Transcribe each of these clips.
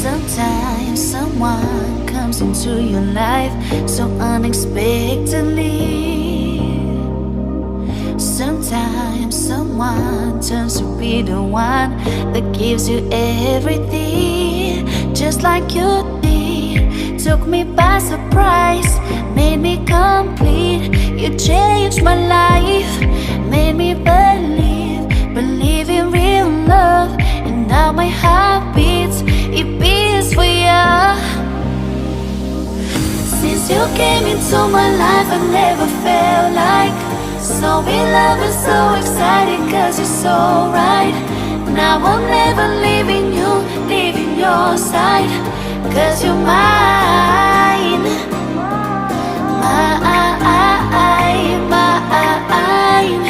Sometimes someone comes into your life so unexpectedly. Sometimes someone turns to be the one that gives you everything, just like you did. Took me by surprise, made me complete. You changed my life, made me believe in real love. And now my heart beats, it beats for you. Since you came into my life, I never felt like so in love and so excited, cause you're so right. Now I'm never leaving you, leaving your side, cause you're mine. Mine, mine, mine.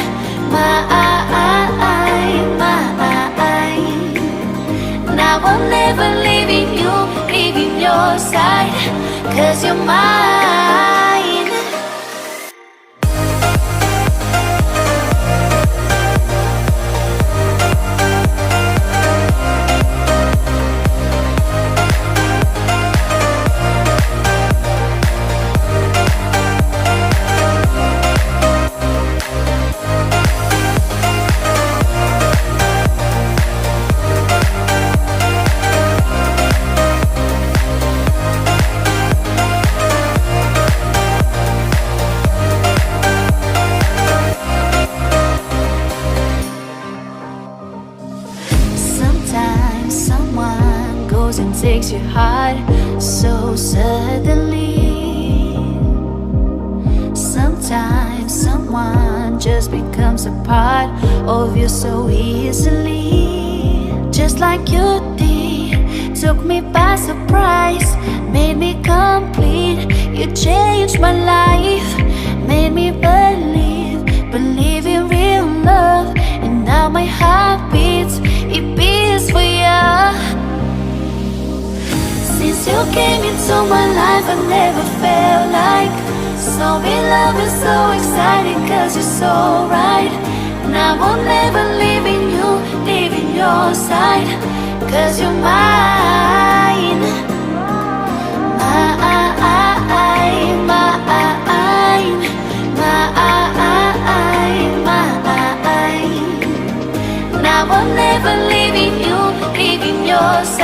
Now I'm never leaving you, leaving your side, cause you're mine. And takes your heart so suddenly. Sometimes someone just becomes a part of you so easily, just like you did. Took me by surprise, made me complete. You changed my life, made me believe in real love. And now my heart beats, it beats for you. Since you came into my life, I never felt like so in love and so excited, cause you're so right. Now I'm never leaving you, leaving your side, cause you're mine. Mine, mine, mine. Now I'm never leaving you, leaving your side.